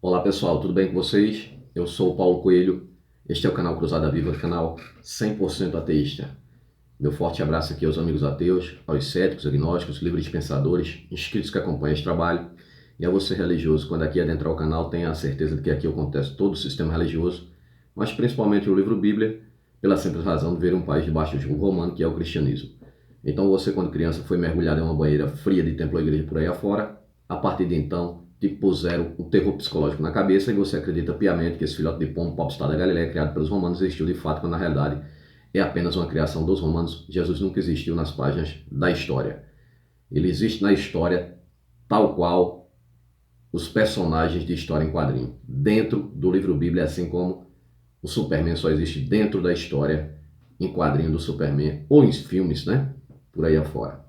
Olá pessoal, tudo bem com vocês? Eu sou o Paulo Coelho, este é o canal Cruzada Viva, canal 100% ateísta. Meu forte abraço aqui aos amigos ateus, aos céticos, agnósticos, livres pensadores, inscritos que acompanham este trabalho e a você religioso, quando aqui adentrar o canal tenha a certeza de que aqui acontece todo o sistema religioso, mas principalmente o livro Bíblia, pela simples razão de ver um país debaixo de jugo romano que é o cristianismo. Então você, quando criança, foi mergulhado em uma banheira fria de templo ou igreja por aí afora, a partir de então te puseram um terror psicológico na cabeça e você acredita piamente que esse filhote de pombo, popstar da Galileia, criado pelos romanos, existiu de fato, quando na realidade é apenas uma criação dos romanos. Jesus nunca existiu nas páginas da história. Ele existe na história tal qual os personagens de história em quadrinho, dentro do livro Bíblia, assim como o Superman só existe dentro da história em quadrinho do Superman, ou em filmes, né? Por aí afora.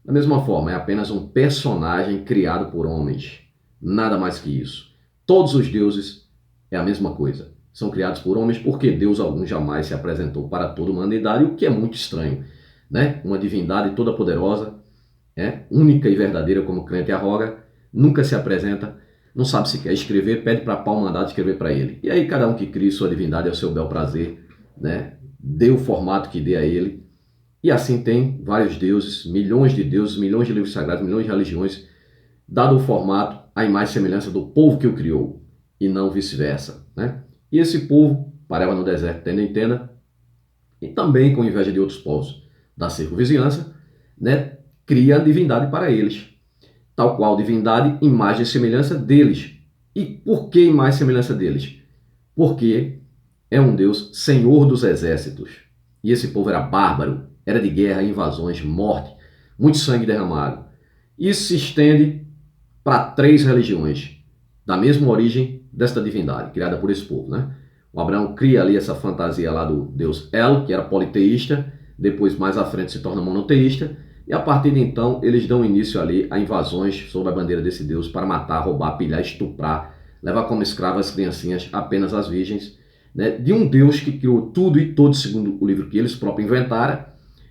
Da mesma forma, é apenas um personagem criado por homens. Nada mais que isso. Todos os deuses é a mesma coisa. São criados por homens porque Deus algum jamais se apresentou para toda a humanidade, o que é muito estranho, né? Uma divindade toda poderosa, única e verdadeira como o crente arroga, nunca se apresenta, não sabe se quer escrever, pede para Paulo mandar escrever para ele. E aí cada um que cria sua divindade ao seu bel prazer, né? Dê o formato que dê a ele. E assim tem vários deuses, milhões de livros sagrados, milhões de religiões, dado o formato, a imagem e semelhança do povo que o criou, e não vice-versa, né? E esse povo parava no deserto tenda em tenda, e também com inveja de outros povos da circunvizinhança, né, cria a divindade para eles. Tal qual divindade, imagem e semelhança deles. E por que imagem e semelhança deles? Porque é um Deus senhor dos exércitos. E esse povo era bárbaro, era de guerra, invasões, morte, muito sangue derramado. Isso se estende para 3 religiões da mesma origem desta divindade, criada por esse povo, né? O Abraão cria ali essa fantasia lá do Deus El, que era politeísta, depois mais à frente se torna monoteísta, e a partir de então eles dão início ali a invasões sob a bandeira desse Deus para matar, roubar, pilhar, estuprar, levar como escravas as criancinhas, apenas as virgens, né? De um Deus que criou tudo e todos segundo o livro que eles próprios inventaram,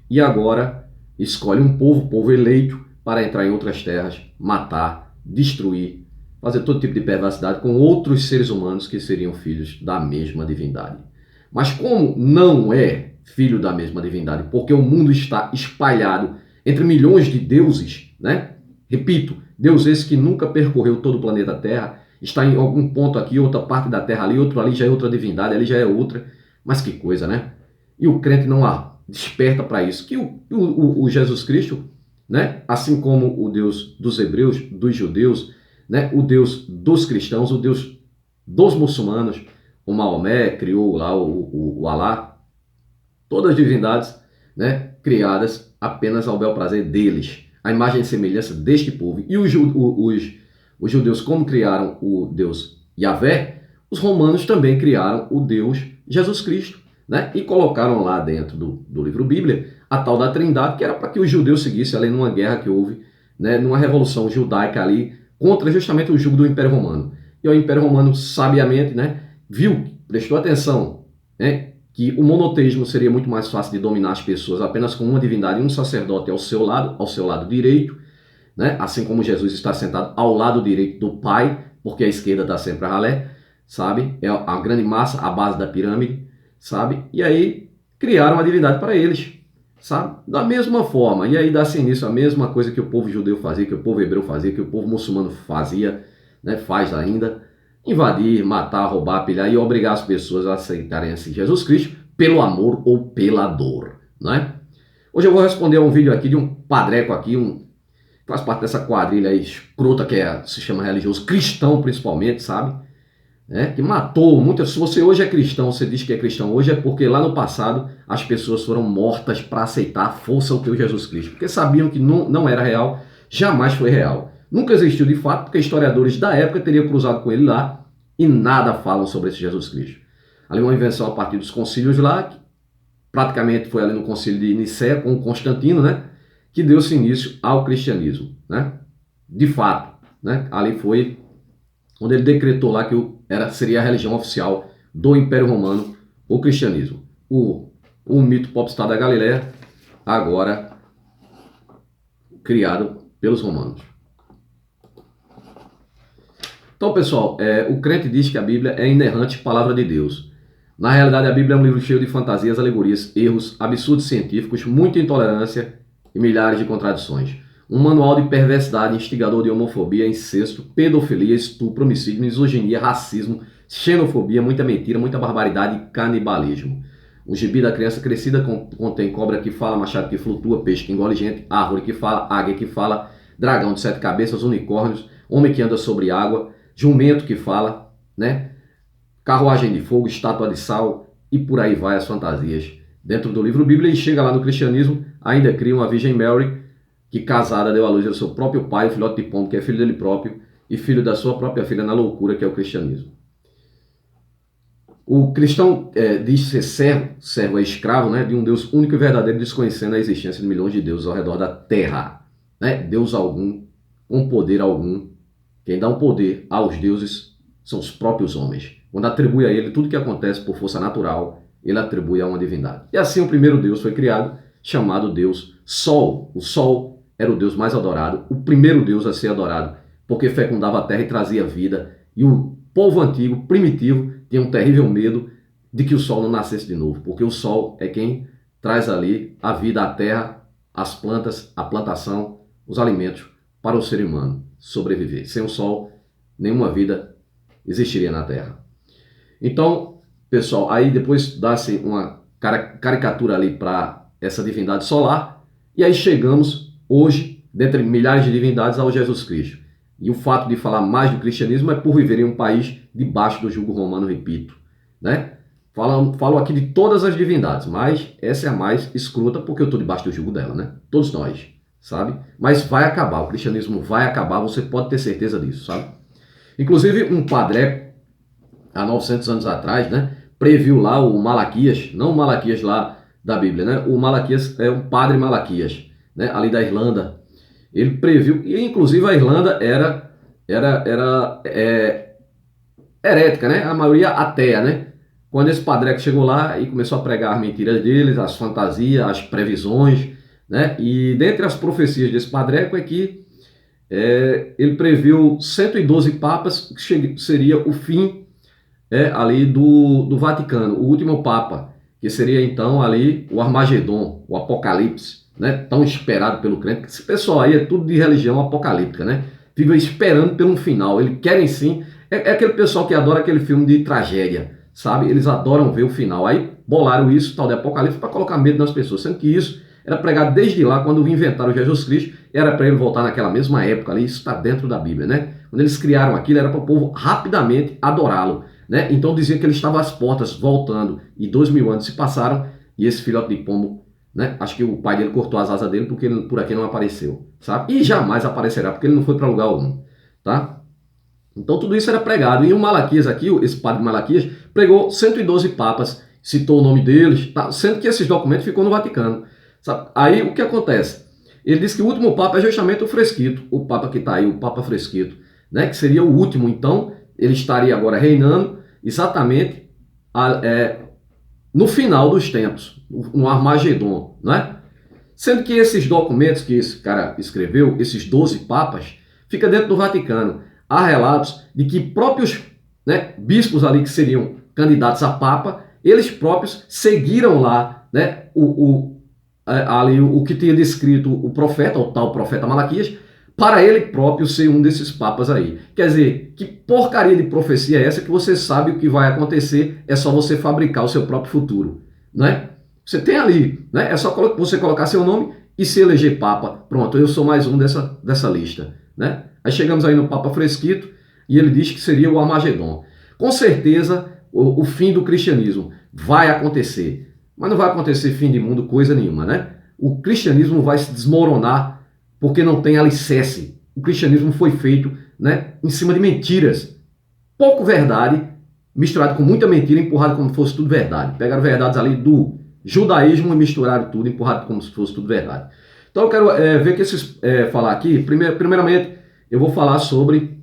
e agora escolhe um povo eleito, para entrar em outras terras, matar, destruir, fazer todo tipo de perversidade com outros seres humanos que seriam filhos da mesma divindade. Mas como não é filho da mesma divindade, porque o mundo está espalhado entre milhões de deuses, né? Repito, Deus esse que nunca percorreu todo o planeta Terra, está em algum ponto aqui, outra parte da Terra ali, outro ali já é outra divindade, ali já é outra. Mas que coisa, né? E o crente não desperta para isso. Que o Jesus Cristo, né? Assim como o Deus dos hebreus, dos judeus, né? O Deus dos cristãos, o Deus dos muçulmanos, o Maomé criou lá o Alá, todas as divindades, né? Criadas apenas ao bel prazer deles, a imagem e semelhança deste povo. E os judeus, como criaram o Deus Yahvé, os romanos também criaram o Deus Jesus Cristo, né? E colocaram lá dentro do livro Bíblia a tal da Trindade, que era para que os judeus seguissem ali numa guerra que houve, né? Numa revolução judaica ali, contra justamente o jugo do Império Romano. E o Império Romano, sabiamente, né, viu, prestou atenção, né, que o monoteísmo seria muito mais fácil de dominar as pessoas apenas com uma divindade e um sacerdote ao seu lado direito, né? Assim como Jesus está sentado ao lado direito do Pai, porque a esquerda está sempre a ralé, sabe? É a grande massa, a base da pirâmide, sabe? E aí criaram a divindade para eles, sabe? Da mesma forma, e aí dá-se início a mesma coisa que o povo judeu fazia, que o povo hebreu fazia, que o povo muçulmano fazia, né? Faz ainda, invadir, matar, roubar, pilhar e obrigar as pessoas a aceitarem assim Jesus Cristo pelo amor ou pela dor, né? Hoje eu vou responder a um vídeo aqui de um padreco aqui, faz parte dessa quadrilha aí escrota que se chama religioso cristão principalmente, sabe? Que matou muitas. Se você hoje é cristão, você diz que é cristão hoje, é porque lá no passado as pessoas foram mortas para aceitar a força do teu Jesus Cristo, porque sabiam que não era real, jamais foi real. Nunca existiu de fato, porque historiadores da época teriam cruzado com ele lá e nada falam sobre esse Jesus Cristo. Ali uma invenção a partir dos concílios lá, que praticamente foi ali no concílio de Nicéia com Constantino, né, que deu-se início ao cristianismo, né? De fato, né? Ali foi onde ele decretou lá que seria a religião oficial do Império Romano, o cristianismo. O mito popstar da Galileia, agora criado pelos romanos. Então, pessoal, o crente diz que a Bíblia é inerrante palavra de Deus. Na realidade, a Bíblia é um livro cheio de fantasias, alegorias, erros, absurdos científicos, muita intolerância e milhares de contradições. Um manual de perversidade, instigador de homofobia, incesto, pedofilia, estupro, homicídio, misoginia, racismo, xenofobia, muita mentira, muita barbaridade e canibalismo. O gibi da criança crescida contém cobra que fala, machado que flutua, peixe que engole gente, árvore que fala, águia que fala, dragão de 7 cabeças, unicórnios, homem que anda sobre água, jumento que fala, né? Carruagem de fogo, estátua de sal e por aí vai as fantasias. Dentro do livro Bíblia, e chega lá no cristianismo, ainda cria uma Virgem Mary, que casada deu à luz ao seu próprio pai, o filhote de pombo, que é filho dele próprio, e filho da sua própria filha na loucura, que é o cristianismo. O cristão diz ser servo é escravo, né, de um Deus único e verdadeiro, desconhecendo a existência de milhões de deuses ao redor da terra. Né? Deus algum, com poder algum. Quem dá um poder aos deuses são os próprios homens. Quando atribui a ele tudo que acontece por força natural, ele atribui a uma divindade. E assim o primeiro Deus foi criado, chamado Deus Sol. O Sol era o Deus mais adorado, o primeiro Deus a ser adorado, porque fecundava a terra e trazia vida. E o povo antigo, primitivo, tinha um terrível medo de que o Sol não nascesse de novo, porque o Sol é quem traz ali a vida à terra, as plantas, a plantação, os alimentos para o ser humano sobreviver. Sem o Sol, nenhuma vida existiria na Terra. Então, pessoal, aí depois dá-se uma caricatura ali para essa divindade solar, e aí chegamos hoje, dentre milhares de divindades, ao Jesus Cristo. E o fato de falar mais do cristianismo é por viver em um país debaixo do jugo romano, repito. Né? Falo aqui de todas as divindades, mas essa é a mais escrota porque eu estou debaixo do jugo dela, né? Todos nós, sabe? Mas vai acabar, o cristianismo vai acabar, você pode ter certeza disso, sabe? Inclusive um padre, há 900 anos atrás, né, previu lá o Malaquias, não o Malaquias lá da Bíblia, né? O Malaquias é um padre Malaquias, né, ali da Irlanda. Ele previu, e inclusive a Irlanda era herética, né? A maioria ateia, né? Quando esse padre chegou lá e começou a pregar as mentiras deles, as fantasias, as previsões, né? E dentre as profecias desse padreco é que ele previu 112 papas, que seria o fim ali do Vaticano, o último papa, que seria então ali o Armagedon, o Apocalipse, né? Tão esperado pelo crente. Esse pessoal aí é tudo de religião apocalíptica, né? Fica esperando pelo final, eles querem sim, é aquele pessoal que adora aquele filme de tragédia, sabe? Eles adoram ver o final, aí bolaram isso, tal de Apocalipse, para colocar medo nas pessoas, sendo que isso era pregado desde lá, quando inventaram Jesus Cristo, era para ele voltar naquela mesma época ali, isso está dentro da Bíblia, né? Quando eles criaram aquilo, era para o povo rapidamente adorá-lo, né? Então diziam que ele estava às portas, voltando, e 2000 anos se passaram, e esse filhote de pombo, né? Acho que o pai dele cortou as asas dele, porque ele por aqui não apareceu, sabe? E jamais aparecerá, porque ele não foi para lugar algum, tá? Então tudo isso era pregado, e o Malaquias aqui, esse padre Malaquias, pregou 112 papas, citou o nome deles, tá? Sendo que esses documentos ficou no Vaticano. Sabe? Aí o que acontece? Ele diz que o último Papa é justamente o Fresquito, o Papa que está aí, o Papa Fresquito, né? Que seria o último. Então, ele estaria agora reinando exatamente no final dos tempos, no Armagedon, né? Sendo que esses documentos que esse cara escreveu, esses 12 papas, fica dentro do Vaticano. Há relatos de que próprios, né, bispos ali que seriam candidatos a papa, eles próprios seguiram lá, né, ali o que tinha descrito o profeta, o tal profeta Malaquias, para ele próprio ser um desses papas aí. Quer dizer, que porcaria de profecia é essa que você sabe o que vai acontecer, é só você fabricar o seu próprio futuro, né? Você tem ali, né? É só você colocar seu nome e se eleger papa. Pronto, eu sou mais um dessa lista, né? Aí chegamos aí no Papa Fresquito e ele diz que seria o Armagedon. Com certeza, o fim do cristianismo vai acontecer. Mas não vai acontecer fim de mundo coisa nenhuma, né? O cristianismo vai se desmoronar porque não tem alicerce. O cristianismo foi feito, né, em cima de mentiras. Pouco verdade, misturado com muita mentira, empurrado como se fosse tudo verdade. Pegaram verdades ali do judaísmo e misturaram tudo, empurrado como se fosse tudo verdade. Então eu quero ver que esses falar aqui. Primeiramente, eu vou falar sobre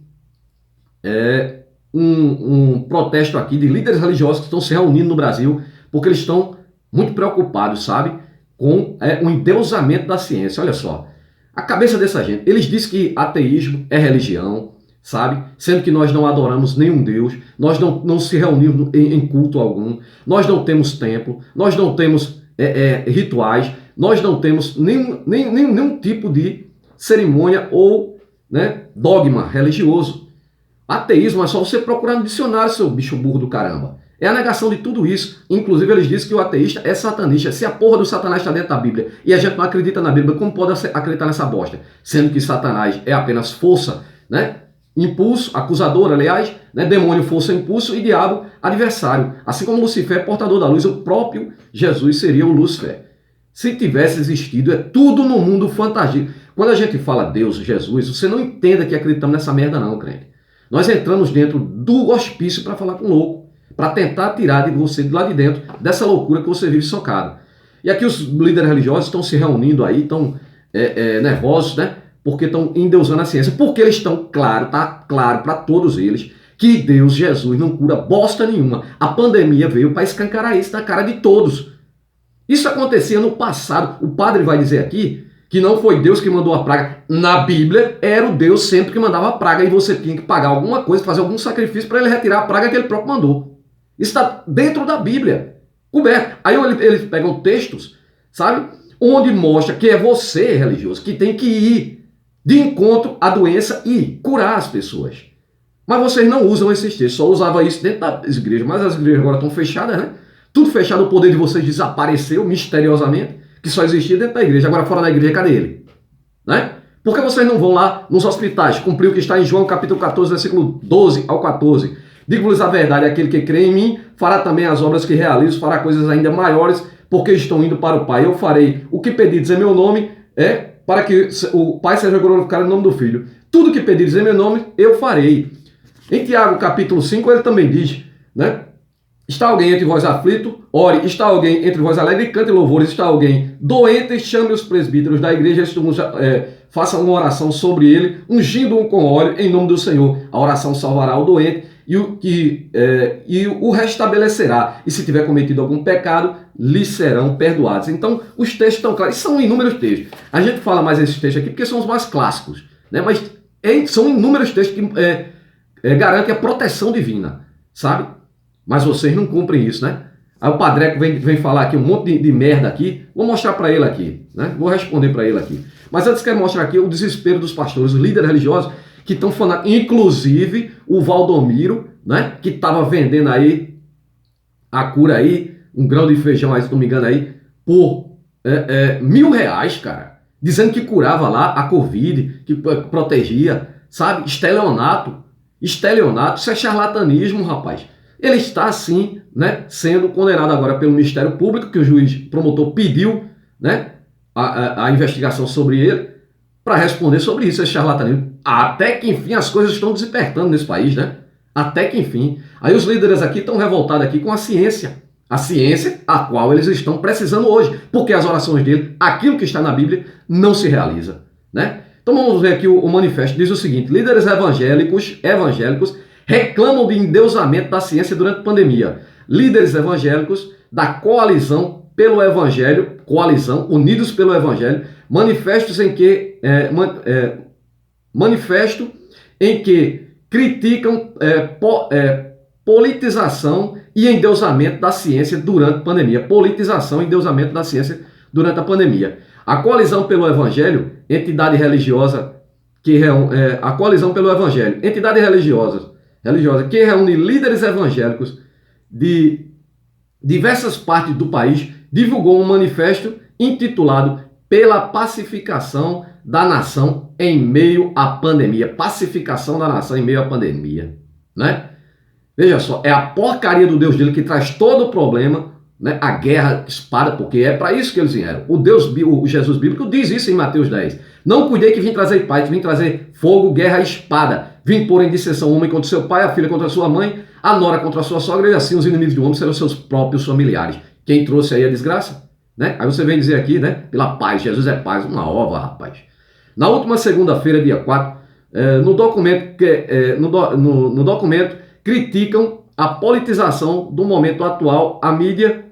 um protesto aqui de líderes religiosos que estão se reunindo no Brasil, porque eles estão muito preocupados, sabe, com o endeusamento da ciência. Olha só, a cabeça dessa gente, eles dizem que ateísmo é religião, sabe? Sendo que nós não adoramos nenhum Deus, nós não se reunimos em culto algum, nós não temos templo, nós não temos rituais, nós não temos nenhum tipo de cerimônia ou, né, dogma religioso. Ateísmo é só você procurar no dicionário, seu bicho burro do caramba. É a negação de tudo isso. Inclusive, eles dizem que o ateísta é satanista. Se a porra do Satanás está dentro da Bíblia e a gente não acredita na Bíblia, como pode acreditar nessa bosta? Sendo que Satanás é apenas força, né? Impulso, acusador, aliás, né? Demônio, força, impulso e diabo, adversário. Assim como Lucifer é portador da luz, o próprio Jesus seria o Lúcifer. Se tivesse existido, é tudo no mundo fantasia. Quando a gente fala Deus, Jesus, você não entenda que acreditamos nessa merda não, crente. Nós entramos dentro do hospício para falar com o louco, para tentar tirar de você de lá de dentro dessa loucura que você vive socado. E aqui os líderes religiosos estão se reunindo aí, estão nervosos, né? Porque estão endeusando a ciência. Porque eles estão, tá claro para todos eles, que Deus, Jesus, não cura bosta nenhuma. A pandemia veio para escancarar isso na cara de todos. Isso acontecia no passado. O padre vai dizer aqui que não foi Deus que mandou a praga. Na Bíblia, era o Deus sempre que mandava a praga e você tinha que pagar alguma coisa, fazer algum sacrifício para ele retirar a praga que ele próprio mandou. Isso está dentro da Bíblia, coberto. Aí eles pegam textos, sabe, onde mostra que é você, religioso, que tem que ir de encontro à doença e curar as pessoas. Mas vocês não usam esses textos, só usava isso dentro das igrejas. Mas as igrejas agora estão fechadas, né? Tudo fechado, o poder de vocês desapareceu misteriosamente, que só existia dentro da igreja. Agora fora da igreja, cadê ele? Né? Por que vocês não vão lá nos hospitais cumprir o que está em João capítulo 14, versículo 12 ao 14? Digo-lhes a verdade, aquele que crê em mim fará também as obras que realizo, fará coisas ainda maiores, porque estou indo para o Pai. Eu farei o que pedides em meu nome, para que o Pai seja glorificado em nome do Filho. Tudo que pedires em meu nome, eu farei. Em Tiago capítulo 5, ele também diz, né? Está alguém entre vós aflito? Ore. Está alguém entre vós alegre? Cante louvores. Está alguém doente? Chame os presbíteros da igreja, façam uma oração sobre ele, ungindo-o com óleo em nome do Senhor. A oração salvará o doente e o restabelecerá. E se tiver cometido algum pecado, lhe serão perdoados. Então, os textos estão claros. E são inúmeros textos. A gente fala mais esses textos aqui porque são os mais clássicos, né? Mas são inúmeros textos que garantem a proteção divina, sabe? Mas vocês não cumprem isso, né? Aí o Padreco vem falar aqui um monte de merda aqui. Vou mostrar para ele aqui, né? Vou responder para ele aqui. Mas antes quero mostrar aqui o desespero dos pastores, os líderes religiosos que estão falando, inclusive o Valdomiro, né? Que estava vendendo aí a cura aí, um grão de feijão aí, se não me engano aí, por R$1.000, cara. Dizendo que curava lá a Covid, que protegia, sabe? Estelionato, isso é charlatanismo, rapaz. Ele está, assim, né, sendo condenado agora pelo Ministério Público, que o juiz promotor pediu, né, a investigação sobre ele, para responder sobre isso, esse charlatanismo. Até que, enfim, as coisas estão despertando nesse país, né? Até que, enfim. Aí os líderes aqui estão revoltados aqui com a ciência a qual eles estão precisando hoje, porque as orações dele, aquilo que está na Bíblia, não se realiza, né? Então vamos ver aqui o manifesto, diz o seguinte: líderes evangélicos reclamam de endeusamento da ciência durante a pandemia. Líderes evangélicos da coalizão pelo Evangelho, unidos pelo Evangelho, manifesto em que criticam politização e endeusamento da ciência durante a pandemia. Politização e endeusamento da ciência durante a pandemia. A coalizão pelo Evangelho, entidade religiosa a coalizão pelo Evangelho, entidade religiosa que reúne líderes evangélicos de diversas partes do país, divulgou um manifesto intitulado Pela Pacificação da Nação em Meio à Pandemia. Pacificação da nação em meio à pandemia, né? Veja só, é a porcaria do Deus dele que traz todo o problema, né? A guerra, espada, porque é para isso que eles vieram. O Jesus bíblico diz isso em Mateus 10. Não cuidei que vim trazer paz, vim trazer fogo, guerra e espada. Vim pôr em dissensão o homem contra o seu pai, a filha contra a sua mãe, a nora contra a sua sogra, e assim os inimigos do homem serão seus próprios familiares. Quem trouxe aí a desgraça? Né? Aí você vem dizer aqui, né? Pela paz, Jesus é paz, uma ova, rapaz. Na última segunda-feira, dia 4, no documento criticam a politização do momento atual, a mídia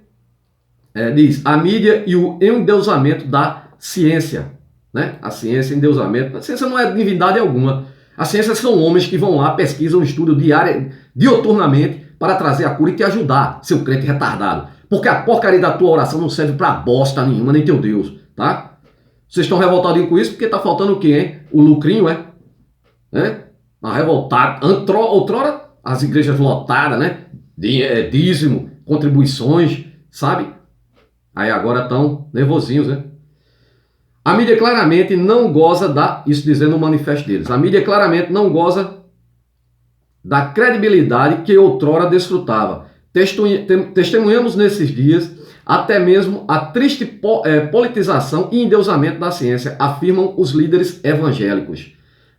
e o endeusamento da ciência, né? A ciência, endeusamento. A ciência não é divindade alguma. A ciência são homens que vão lá, pesquisam, estudam dioturnamente para trazer a cura e te ajudar, seu crente retardado. Porque a porcaria da tua oração não serve para bosta nenhuma, nem teu Deus, tá? Vocês estão revoltadinhos com isso porque tá faltando o quê, hein? O lucrinho, é? Revoltado. Outrora, as igrejas lotadas, né? Dízimo, contribuições, sabe? Aí agora estão nervosinhos, né? A mídia claramente não goza isso dizendo no manifesto deles, a mídia claramente não goza da credibilidade que outrora desfrutava. Testemunhamos nesses dias até mesmo a triste politização e endeusamento da ciência, afirmam os líderes evangélicos.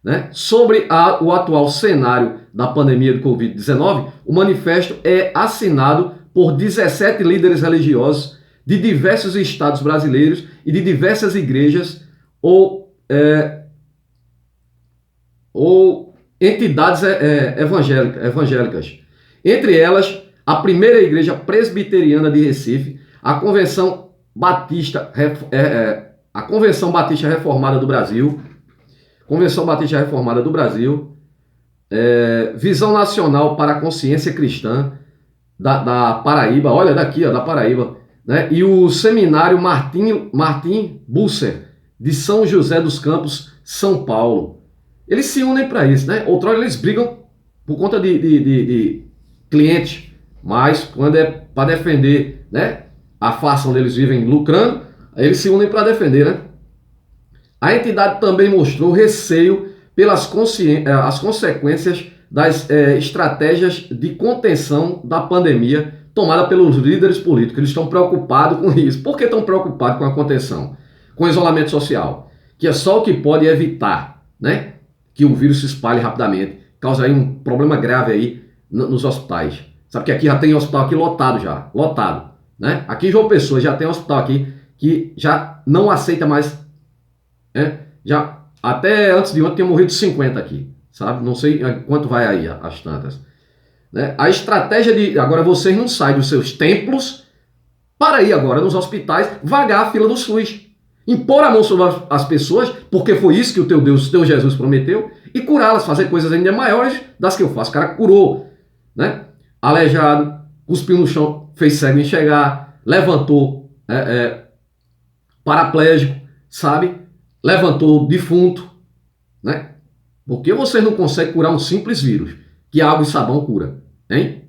Né? Sobre o atual cenário da pandemia do Covid-19, o manifesto é assinado por 17 líderes religiosos de diversos estados brasileiros e de diversas igrejas ou entidades evangélicas. Entre elas, a primeira igreja presbiteriana de Recife, a Convenção Batista Reformada do Brasil, Visão Nacional para a Consciência Cristã da Paraíba, olha daqui, ó, da Paraíba, né? E o Seminário Martim Busser, de São José dos Campos, São Paulo. Eles se unem para isso, né? Outrora eles brigam por conta de clientes, mas quando é para defender, né, a farsa onde eles vivem lucrando, aí eles se unem para defender, né? A entidade também mostrou receio pelas as consequências das estratégias de contenção da pandemia tomada pelos líderes políticos. Eles estão preocupados com isso. Por que estão preocupados com a contenção? Com o isolamento social, que é só o que pode evitar, né, que o vírus se espalhe rapidamente, causa aí um problema grave aí nos hospitais. Sabe que aqui já tem hospital aqui lotado, né? Aqui em João Pessoa já tem hospital aqui que já não aceita mais, já até antes de ontem tinha morrido 50 aqui, sabe? Não sei quanto vai aí as tantas. Né? A estratégia de agora vocês não saem dos seus templos para ir agora nos hospitais vagar a fila do SUS. Impor a mão sobre as pessoas, porque foi isso que o teu Deus, teu Jesus prometeu, e curá-las, fazer coisas ainda maiores das que eu faço. O cara curou, né? Aleijado, cuspiu no chão, fez cego enxergar, levantou paraplégico, sabe? Levantou defunto, né? Por que vocês não conseguem curar um simples vírus que água e sabão cura, hein?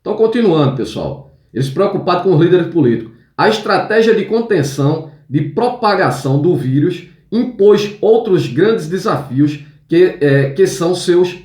Então, continuando, pessoal. Eles preocupados com os líderes políticos. A estratégia de contenção de propagação do vírus impôs outros grandes desafios que são seus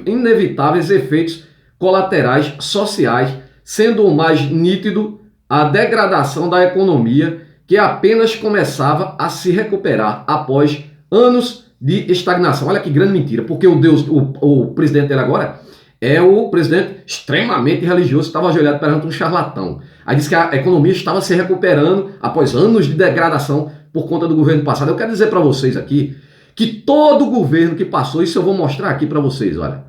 inevitáveis efeitos colaterais sociais, sendo o mais nítido a degradação da economia, que apenas começava a se recuperar após anos de estagnação. Olha que grande mentira, porque o presidente dele agora é o presidente extremamente religioso, estava ajoelhado perante um charlatão. Aí disse que a economia estava se recuperando após anos de degradação por conta do governo passado. Eu quero dizer para vocês aqui que todo governo que passou, isso eu vou mostrar aqui para vocês, olha,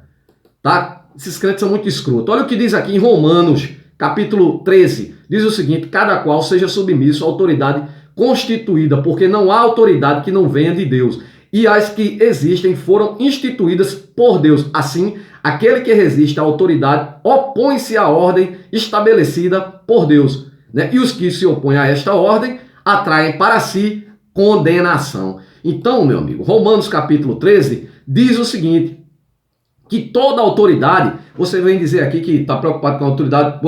tá? Esses crentes são muito escrotos. Olha o que diz aqui em Romanos, capítulo 13, diz o seguinte: cada qual seja submisso à autoridade constituída, porque não há autoridade que não venha de Deus, e as que existem foram instituídas por Deus. Assim, aquele que resiste à autoridade opõe-se à ordem estabelecida por Deus, né? E os que se opõem a esta ordem atraem para si condenação. Então, meu amigo, Romanos capítulo 13 diz o seguinte, que toda autoridade, você vem dizer aqui que está preocupado com a autoridade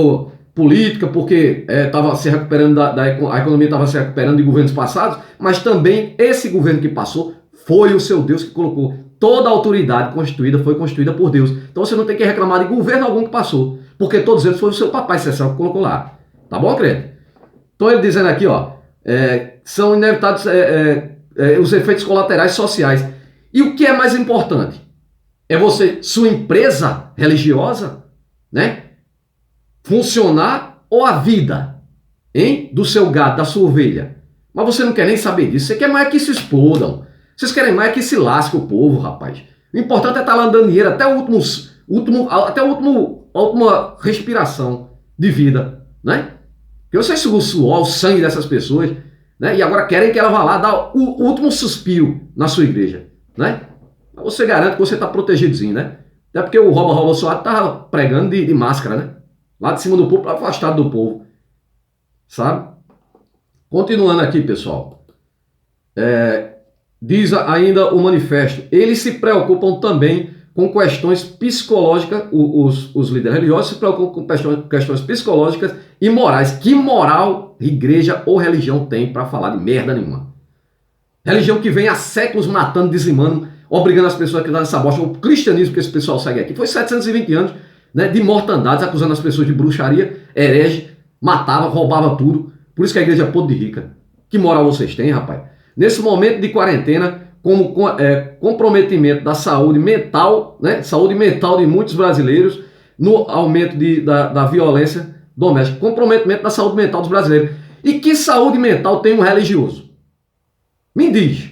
política, porque estava se recuperando a economia estava se recuperando de governos passados, mas também esse governo que passou foi o seu Deus que colocou. Toda a autoridade constituída foi constituída por Deus. Então você não tem que reclamar de governo algum que passou, porque todos eles foram o seu papai celestial que colocou lá. Tá bom, crente? Então ele dizendo aqui, ó, são inevitáveis os efeitos colaterais sociais. E o que é mais importante? É sua empresa religiosa, né, funcionar, ou a vida, hein, do seu gado, da sua ovelha. Mas você não quer nem saber disso. Você quer mais que se explodam. Vocês querem mais que se lasque o povo, rapaz. O importante é estar lá dando dinheiro até a última respiração de vida, né? Porque vocês sugam o suor, o sangue dessas pessoas, né? E agora querem que ela vá lá dar o último suspiro na sua igreja, né? Mas você garante que você está protegidozinho, né? Até porque o Rouba Bolsonaro estava pregando de máscara, né? Lá de cima do povo, afastado do povo. Sabe? Continuando aqui, pessoal. Diz ainda o manifesto, eles se preocupam também com questões psicológicas, os líderes religiosos se preocupam com questões psicológicas e morais. Que moral igreja ou religião tem para falar de merda nenhuma? Religião que vem há séculos matando, dizimando, obrigando as pessoas a acreditar nessa bosta. O cristianismo que esse pessoal segue aqui foi 720 anos, né, de mortandades, acusando as pessoas de bruxaria, herege, matava, roubava tudo. Por isso que a igreja é podre de rica. Que moral vocês têm, rapaz? Nesse momento de quarentena, como comprometimento da saúde mental, né? Saúde mental de muitos brasileiros, no aumento da violência doméstica, comprometimento da saúde mental dos brasileiros. E que saúde mental tem um religioso? Me diz.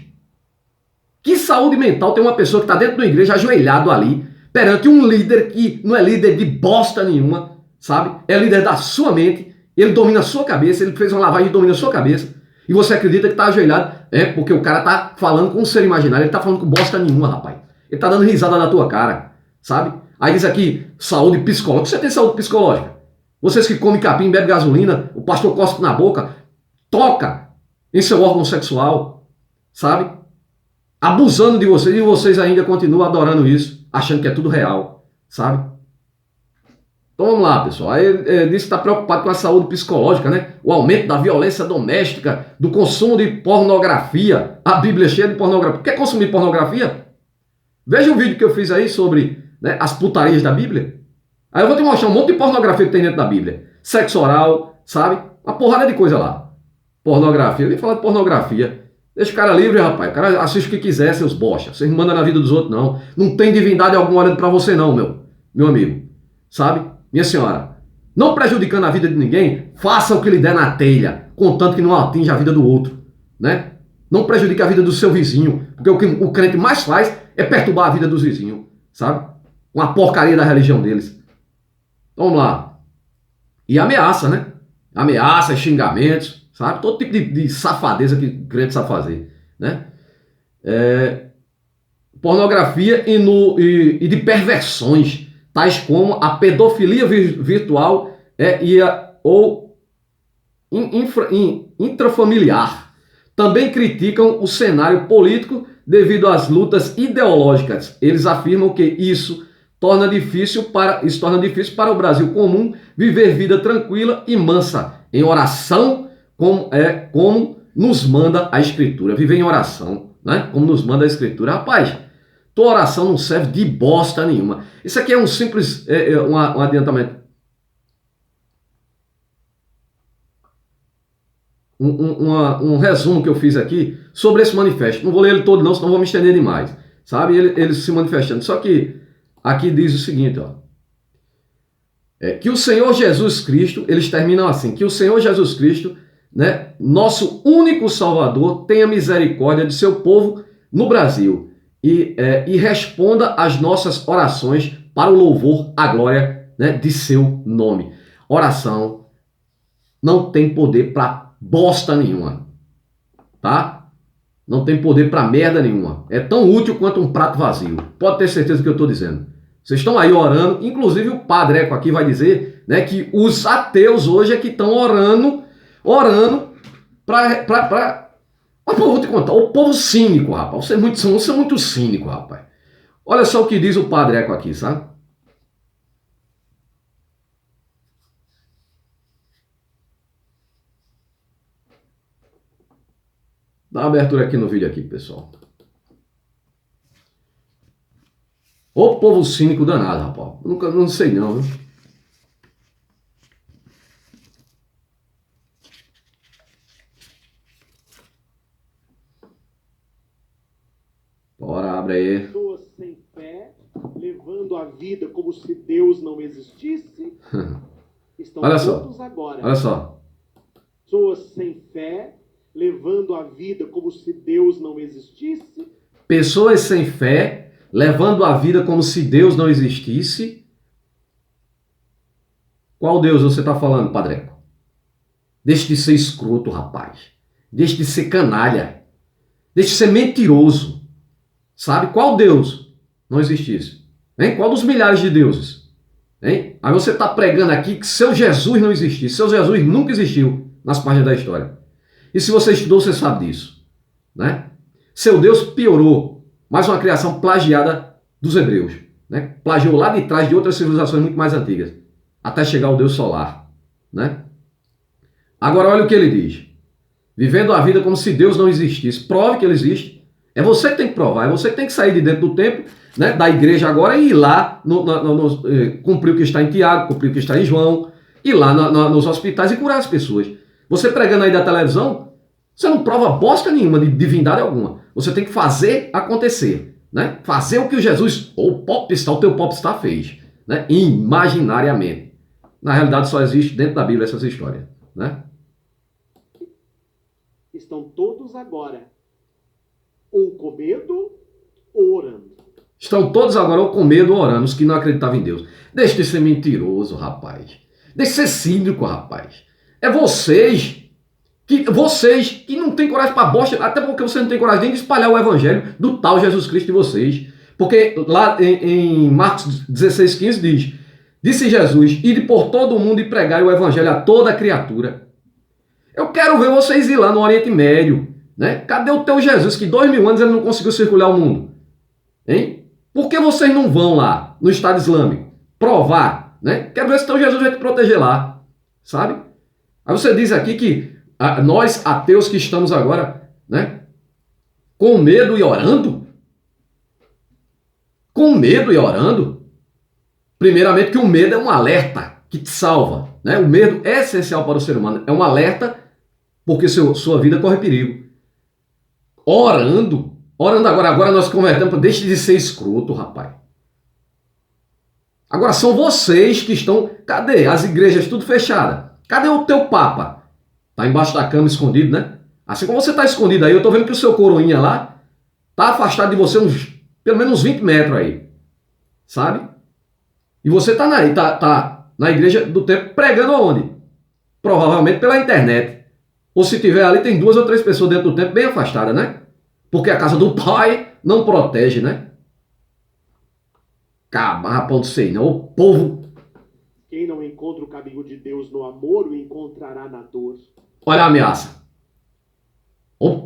Que saúde mental tem uma pessoa que está dentro da igreja, ajoelhado ali, perante um líder que não é líder de bosta nenhuma, sabe? É líder da sua mente, ele domina a sua cabeça, ele fez uma lavagem e domina a sua cabeça. E você acredita que está ajoelhado, porque o cara está falando com um ser imaginário, ele está falando com bosta nenhuma, rapaz. Ele está dando risada na tua cara, sabe? Aí diz aqui, saúde psicológica. Você tem saúde psicológica? Vocês que comem capim, bebem gasolina, o pastor cospe na boca, toca em seu órgão sexual, sabe? Abusando de vocês e vocês ainda continuam adorando isso, achando que é tudo real, sabe? Então vamos lá, pessoal. Aí ele disse que está preocupado com a saúde psicológica, né? O aumento da violência doméstica, do consumo de pornografia. A Bíblia é cheia de pornografia. Quer consumir pornografia? Veja o vídeo que eu fiz aí sobre, né, as putarias da Bíblia. Aí eu vou te mostrar um monte de pornografia que tem dentro da Bíblia. Sexo oral, sabe? Uma porrada de coisa lá. Pornografia. Eu ia falar de pornografia. Deixa o cara livre, rapaz. O cara assiste o que quiser, seus bosta. Vocês não mandam na vida dos outros, não. Não tem divindade alguma olhando pra você, não, meu amigo. Sabe? Minha senhora, não prejudicando a vida de ninguém, faça o que lhe der na telha, contanto que não atinja a vida do outro, né? Não prejudique a vida do seu vizinho, porque o que o crente mais faz é perturbar a vida dos vizinhos, sabe? Com a porcaria da religião deles. Então, vamos lá. E ameaça, né? Ameaça, xingamentos, sabe? Todo tipo de safadeza que o crente sabe fazer, né? Pornografia e de perversões, tais como a pedofilia virtual ou intrafamiliar. Também criticam o cenário político devido às lutas ideológicas. Eles afirmam que isso torna difícil para o Brasil comum viver vida tranquila e mansa, em oração, como nos manda a Escritura. Viver em oração, né? Como nos manda a Escritura. Rapaz, tua oração não serve de bosta nenhuma. Isso aqui é um simples um adiantamento. Um resumo que eu fiz aqui sobre esse manifesto. Não vou ler ele todo não, senão vou me estender demais. Sabe? Ele se manifestando. Só que aqui diz o seguinte, ó. Que o Senhor Jesus Cristo, eles terminam assim, que o Senhor Jesus Cristo, né, nosso único Salvador, tenha misericórdia de seu povo no Brasil. E responda às nossas orações para o louvor, a glória, né, de seu nome. Oração não tem poder para bosta nenhuma, tá? Não tem poder para merda nenhuma. É tão útil quanto um prato vazio. Pode ter certeza do que eu estou dizendo. Vocês estão aí orando, inclusive o Padre Eco aqui vai dizer, né, que os ateus hoje é que estão orando para... Mas eu vou te contar, o povo cínico, rapaz. Você é muito cínico, rapaz. Olha só o que diz o Padre Eco aqui, sabe? Dá uma abertura aqui no vídeo aqui, pessoal. Ô povo cínico danado, rapaz. Não sei não, viu? Bora, abre aí. Pessoas sem fé, levando a vida como se Deus não existisse, estão Olha só. todos agora. Olha só. Pessoas sem fé, levando a vida como se Deus não existisse. Pessoas sem fé, levando a vida como se Deus não existisse. Qual Deus você está falando, Padreco? Deixe de ser escroto, rapaz. Deixe de ser canalha. Deixe de ser mentiroso. Sabe? Qual Deus não existisse? Hein? Qual dos milhares de deuses? Hein? Aí você está pregando aqui que seu Jesus não existisse. Seu Jesus nunca existiu nas páginas da história. E se você estudou, você sabe disso. Né? Seu Deus piorou. Mais uma criação plagiada dos hebreus. Né? Plagiou lá de trás de outras civilizações muito mais antigas. Até chegar ao Deus solar. Né? Agora olha o que ele diz. Vivendo a vida como se Deus não existisse. Prove que ele existe. É você que tem que provar. É você que tem que sair de dentro do templo, né, da igreja agora e ir lá cumprir o que está em Tiago, cumprir o que está em João, ir lá nos hospitais e curar as pessoas. Você pregando aí da televisão, você não prova bosta nenhuma de divindade alguma. Você tem que fazer acontecer. Né? Fazer o que o Jesus, ou o teu popstar fez. Né? Imaginariamente. Na realidade só existe dentro da Bíblia essas histórias. Né? Estão todos agora ou com medo ou orando. Estão todos agora ou com medo ou orando, os que não acreditavam em Deus. Deixe de ser mentiroso, rapaz. Deixe de ser cínico, rapaz. É vocês que não têm coragem para bosta, até porque você não tem coragem nem de espalhar o evangelho do tal Jesus Cristo de vocês. Porque lá em Marcos 16,15 diz: disse Jesus, ide por todo o mundo e pregai o evangelho a toda criatura. Eu quero ver vocês ir lá no Oriente Médio. Né? Cadê o teu Jesus que 2000 anos ele não conseguiu circular o mundo? Hein? Por que vocês não vão lá no Estado Islâmico provar? Né? Quero ver se o teu Jesus vai te proteger lá. Sabe? Aí você diz aqui que nós ateus que estamos agora, né, com medo e orando? Com medo e orando? Primeiramente que o medo é um alerta que te salva. Né? O medo é essencial para o ser humano. É um alerta porque sua vida corre perigo. Orando agora nós convertemos para deixe de ser escroto, rapaz. Agora são vocês que estão, cadê? As igrejas tudo fechadas. Cadê o teu papa? Tá embaixo da cama escondido, né? Assim como você tá escondido aí, eu tô vendo que o seu coroinha lá tá afastado de você pelo menos 20 metros aí. Sabe? E você tá na igreja do templo pregando aonde? Provavelmente pela internet. Ou se tiver ali, tem 2 ou 3 pessoas dentro do templo bem afastadas, né? Porque a casa do pai não protege, né? Rapaz, não sei não. O povo... Quem não encontra o caminho de Deus no amor, o encontrará na dor. Olha a ameaça.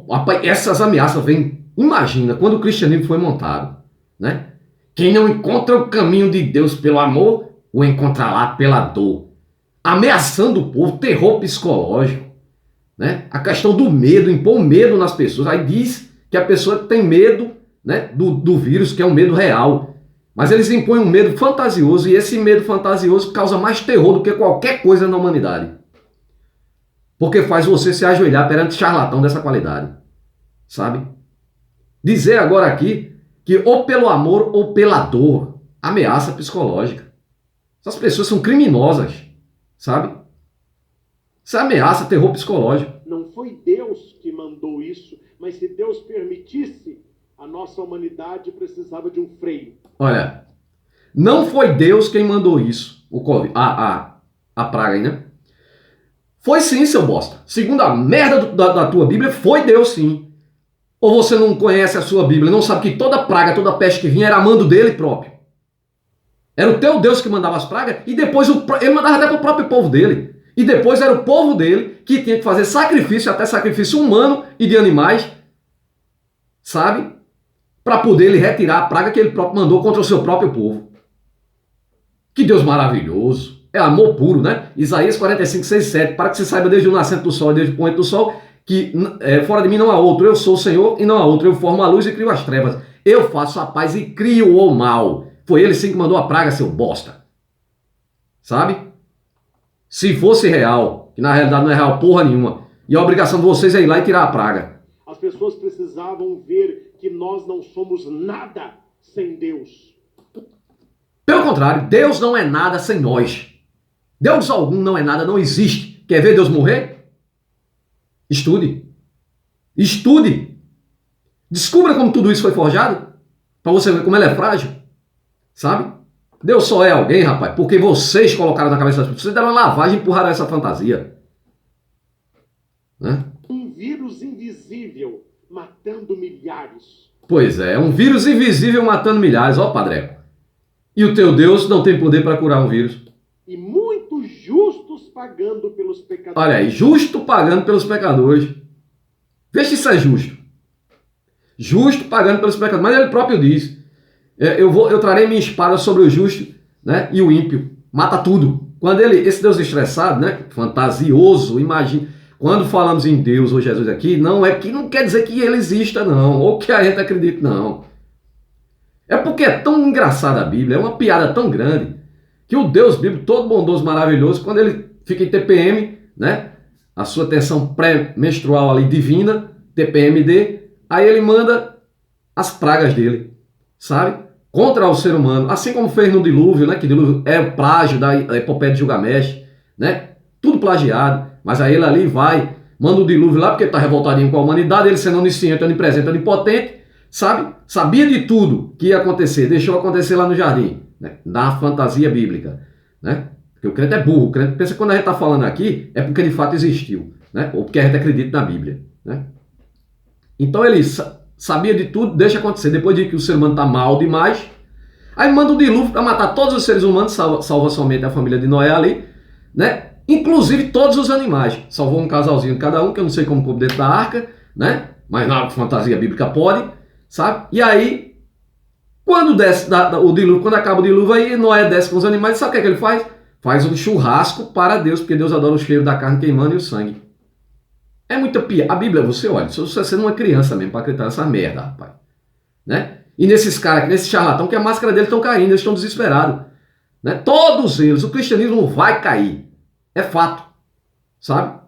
Rapaz, essas ameaças vêm... Imagina, quando o cristianismo foi montado, né? Quem não encontra o caminho de Deus pelo amor, o encontrará pela dor. Ameaçando o povo, terror psicológico. Né? A questão do medo, impor medo nas pessoas. Aí diz que a pessoa tem medo, né, do vírus, que é um medo real. Mas eles impõem um medo fantasioso e esse medo fantasioso causa mais terror do que qualquer coisa na humanidade. Porque faz você se ajoelhar perante charlatão dessa qualidade. Sabe? Dizer agora aqui que ou pelo amor ou pela dor, ameaça psicológica. Essas pessoas são criminosas. Sabe? Isso é ameaça, terror psicológico. Não foi Deus que mandou isso, mas se Deus permitisse, a nossa humanidade precisava de um freio. Olha, não foi Deus quem mandou isso, o Covid, a praga aí, né? Foi sim, seu bosta. Segundo a merda da tua Bíblia, foi Deus sim. Ou você não conhece a sua Bíblia, não sabe que toda praga, toda peste que vinha era mando dele próprio. Era o teu Deus que mandava as pragas e depois ele mandava até para o próprio povo dele. E depois era o povo dele que tinha que fazer sacrifício, até sacrifício humano e de animais, sabe? Para poder ele retirar a praga que ele próprio mandou contra o seu próprio povo. Que Deus maravilhoso. É amor puro, né? Isaías 45, 6, 7. Para que você saiba desde o nascente do sol e desde o poente do sol, que fora de mim não há outro. Eu sou o Senhor e não há outro. Eu formo a luz e crio as trevas. Eu faço a paz e crio o mal. Foi ele sim que mandou a praga, seu bosta. Sabe? Se fosse real, que na realidade não é real porra nenhuma, e a obrigação de vocês é ir lá e tirar a praga. As pessoas precisavam ver que nós não somos nada sem Deus. Pelo contrário, Deus não é nada sem nós. Deus algum não é nada, não existe. Quer ver Deus morrer? Estude. Estude. Descubra como tudo isso foi forjado, para você ver como ele é frágil. Sabe? Deus só é alguém, rapaz, porque vocês colocaram na cabeça das pessoas, vocês deram uma lavagem e empurraram essa fantasia. Né? Um vírus invisível matando milhares. Pois é um vírus invisível matando milhares, ó Padre. E o teu Deus não tem poder para curar um vírus. E muitos justos pagando pelos pecadores. Olha aí, justo pagando pelos pecadores. Vê se isso é justo. Justo pagando pelos pecadores. Mas ele próprio diz, eu trarei minha espada sobre o justo, né, e o ímpio. Mata tudo. Quando esse Deus estressado, né, fantasioso, imagina. Quando falamos em Deus ou Jesus aqui, não quer dizer que ele exista, não. Ou que a gente acredite, não. É porque é tão engraçada a Bíblia, é uma piada tão grande, que o Deus bíblico, todo bondoso, maravilhoso, quando ele fica em TPM, né, a sua tensão pré-menstrual ali divina, TPMD, aí ele manda as pragas dele, sabe? Contra o ser humano, assim como fez no dilúvio, né, que dilúvio é o plágio da epopeia de Gilgamesh, né? Tudo plagiado, mas aí ele ali vai, manda o dilúvio lá, porque ele está revoltadinho com a humanidade, ele sendo onisciente, onipresente, onipotente, sabe? Sabia de tudo que ia acontecer, deixou acontecer lá no jardim, né? Da fantasia bíblica, né? Porque o crente é burro, o crente pensa que quando a gente está falando aqui é porque de fato existiu, né? Ou porque a gente acredita na Bíblia, né? Então ele sabia de tudo, deixa acontecer, depois de que o ser humano está mal demais, aí manda o dilúvio para matar todos os seres humanos, salva somente a família de Noé ali, né? Inclusive todos os animais, salvou um casalzinho de cada um, que eu não sei como coube dentro da arca, né? Mas na fantasia bíblica pode, sabe? E aí, quando desce o dilúvio, quando acaba o dilúvio, aí Noé desce com os animais, sabe o que ele faz? Faz um churrasco para Deus, porque Deus adora o cheiro da carne queimando e o sangue. É muita piada. A Bíblia, você olha, se você sendo uma criança mesmo para acreditar nessa merda, rapaz. Né? E nesses caras, nesse charlatão, que a máscara deles estão caindo, eles estão desesperados. Né? Todos eles, o cristianismo vai cair. É fato. Sabe?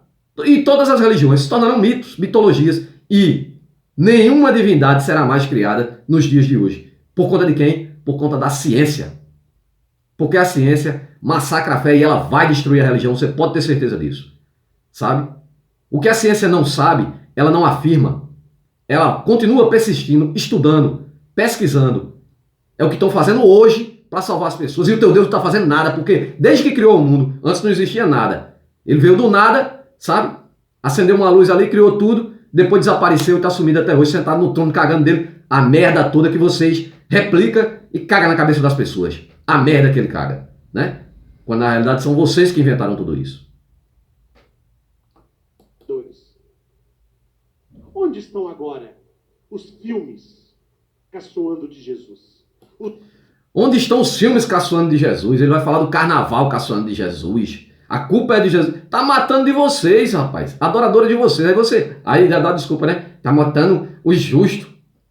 E todas as religiões se tornarão mitos, mitologias, e nenhuma divindade será mais criada nos dias de hoje. Por conta de quem? Por conta da ciência. Porque a ciência massacra a fé e ela vai destruir a religião, você pode ter certeza disso. Sabe? O que a ciência não sabe, ela não afirma. Ela continua persistindo, estudando, pesquisando. É o que estão fazendo hoje para salvar as pessoas. E o teu Deus não está fazendo nada, porque desde que criou o mundo, antes não existia nada. Ele veio do nada, sabe? Acendeu uma luz ali, criou tudo, depois desapareceu e está sumido até hoje, sentado no trono, cagando dele a merda toda que vocês replicam e cagam na cabeça das pessoas. A merda que ele caga, né? Quando na realidade são vocês que inventaram tudo isso. Onde estão agora os filmes caçoando de Jesus? Onde estão os filmes caçoando de Jesus? Ele vai falar do carnaval caçoando de Jesus. A culpa é de Jesus. Tá matando de vocês, rapaz. Adoradora de vocês. Aí já dá desculpa, né? Tá matando os justos.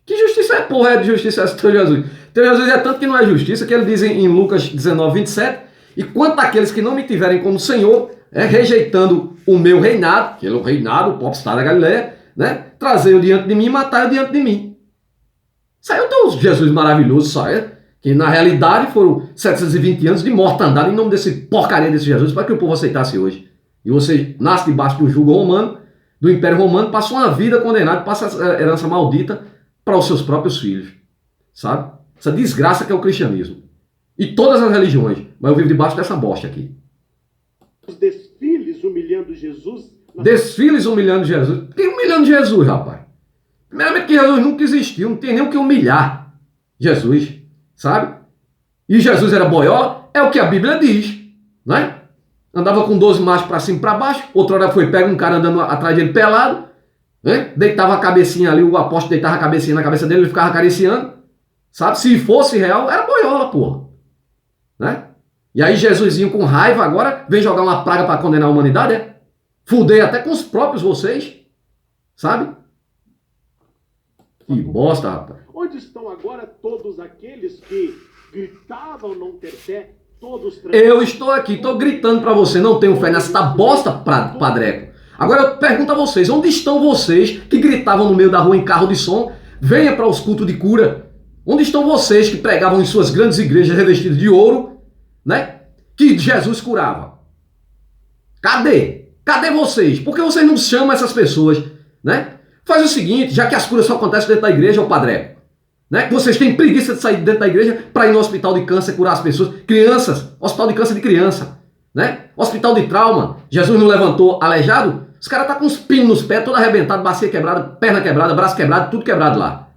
Que justiça é, porra, é de justiça essa teu Jesus? Teu Jesus é tanto que não é justiça, que ele diz em Lucas 19, 27, e quanto àqueles que não me tiverem como Senhor, rejeitando o meu reinado, que é o reinado, o popstar da Galileia, né? Trazer-o diante de mim e matar-o diante de mim. Saiu tão Jesus maravilhoso, saia, que na realidade foram 720 anos de mortandade em nome desse porcaria desse Jesus, para que o povo aceitasse hoje. E você nasce debaixo do jugo romano, do Império Romano, passa uma vida condenada, passa essa herança maldita para os seus próprios filhos. Sabe? Essa desgraça que é o cristianismo. E todas as religiões. Mas eu vivo debaixo dessa bosta aqui. Os desfiles humilhando Jesus. Desfiles humilhando Jesus. Que humilhando Jesus, rapaz? Primeiramente que Jesus nunca existiu, não tem nem o que humilhar Jesus, sabe? E Jesus era boiola, é o que a Bíblia diz, né? Andava com 12 machos para cima e para baixo, outra hora foi pego um cara andando atrás dele pelado, né? Deitava a cabecinha ali, o apóstolo deitava a cabecinha na cabeça dele, ele ficava acariciando, sabe? Se fosse real, era boiola, porra, né? E aí Jesusinho com raiva agora vem jogar uma praga para condenar a humanidade, é? Fuder até com os próprios vocês, sabe? Que bosta, rapaz. Onde estão agora todos aqueles que gritavam não ter fé? Todos eu estou aqui, estou gritando para você, não tenho fé nessa bosta, Padreco. Agora eu pergunto a vocês, onde estão vocês que gritavam no meio da rua em carro de som, venha para os cultos de cura? Onde estão vocês que pregavam em suas grandes igrejas revestidas de ouro, né? Que Jesus curava? Cadê? Cadê vocês? Por que vocês não chamam essas pessoas, né? Faz o seguinte, já que as curas só acontecem dentro da igreja, ô Padre, né? Vocês têm preguiça de sair dentro da igreja para ir no hospital de câncer curar as pessoas. Crianças, hospital de câncer de criança, né? Hospital de trauma. Jesus não levantou aleijado? Os caras tá com os pinos nos pés, todo arrebentado, bacia quebrada, perna quebrada, braço quebrado, tudo quebrado lá.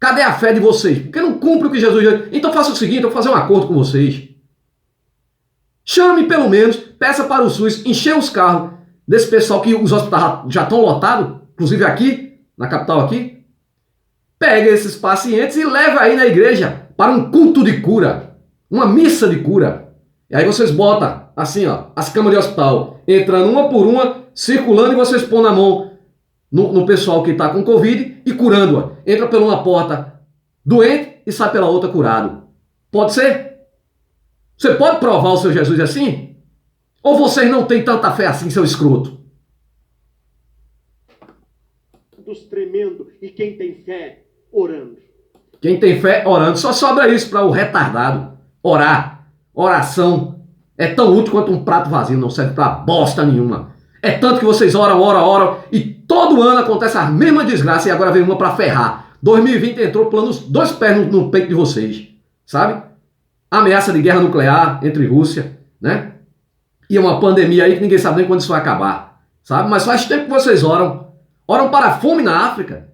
Cadê a fé de vocês? Porque não cumpre o que Jesus diz. Então faça o seguinte, eu vou fazer um acordo com vocês. Chame pelo menos, peça para o SUS encher os carros desse pessoal que os hospitais já estão lotados, inclusive aqui, na capital aqui. Pega esses pacientes e leva aí na igreja para um culto de cura, uma missa de cura. E aí vocês botam assim, ó, as camas de hospital, entrando uma por uma, circulando e vocês põem na mão no pessoal que está com Covid e curando-a. Entra por uma porta doente e sai pela outra curado. Pode ser? Você pode provar o seu Jesus assim? Ou vocês não têm tanta fé assim, seu escroto? Dos tremendo e quem tem fé, orando. Quem tem fé, orando. Só sobra isso para o retardado. Orar. Oração é tão útil quanto um prato vazio, não serve para bosta nenhuma. É tanto que vocês oram e todo ano acontece a mesma desgraça e agora vem uma para ferrar. 2020 entrou plano os dois pés no peito de vocês, sabe? Ameaça de guerra nuclear entre Rússia, né? E uma pandemia aí que ninguém sabe nem quando isso vai acabar, sabe? Mas faz tempo que vocês oram. Oram para a fome na África.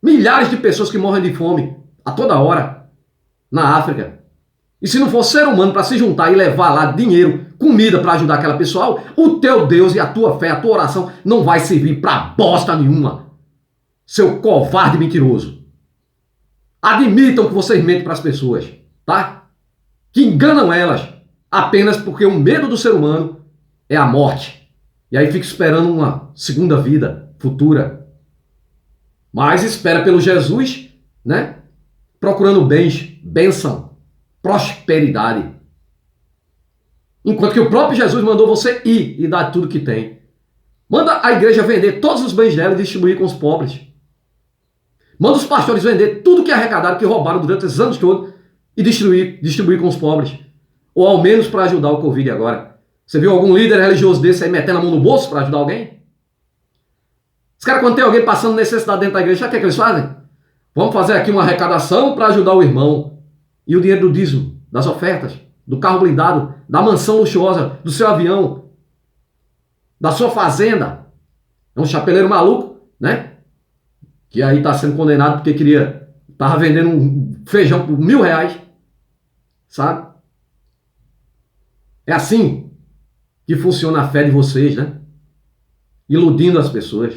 Milhares de pessoas que morrem de fome a toda hora na África. E se não for ser humano para se juntar e levar lá dinheiro, comida para ajudar aquela pessoal, o teu Deus e a tua fé, a tua oração não vai servir para bosta nenhuma. Seu covarde mentiroso. Admitam que vocês mentem para as pessoas, tá? Que enganam elas apenas porque o medo do ser humano é a morte. E aí fica esperando uma segunda vida futura. Mas espera pelo Jesus, né? Procurando bens, bênção, prosperidade. Enquanto que o próprio Jesus mandou você ir e dar tudo que tem. Manda a igreja vender todos os bens dela e distribuir com os pobres. Manda os pastores vender tudo que arrecadaram, que roubaram durante esses anos todos e distribuir com os pobres. Ou ao menos para ajudar o Covid agora. Você viu algum líder religioso desse aí metendo a mão no bolso para ajudar alguém? Os caras, quando tem alguém passando necessidade dentro da igreja, sabe o que é que eles fazem? Vamos fazer aqui uma arrecadação para ajudar o irmão. E o dinheiro do dízimo, das ofertas, do carro blindado, da mansão luxuosa, do seu avião, da sua fazenda. É um chapeleiro maluco, né? Que aí está sendo condenado porque estava vendendo um feijão por R$1.000, sabe? É assim que funciona a fé de vocês, né? Iludindo as pessoas.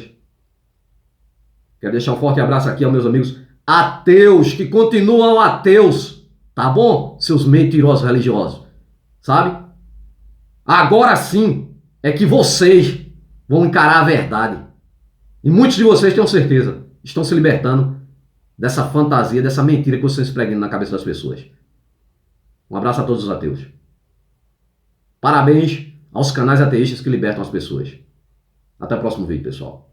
Quero deixar um forte abraço aqui aos meus amigos ateus, que continuam ateus, tá bom? Seus mentirosos religiosos, sabe? Agora sim é que vocês vão encarar a verdade. E muitos de vocês, tenho certeza, estão se libertando dessa fantasia, dessa mentira que vocês pregam na cabeça das pessoas. Um abraço a todos os ateus. Parabéns aos canais ateístas que libertam as pessoas. Até o próximo vídeo, pessoal.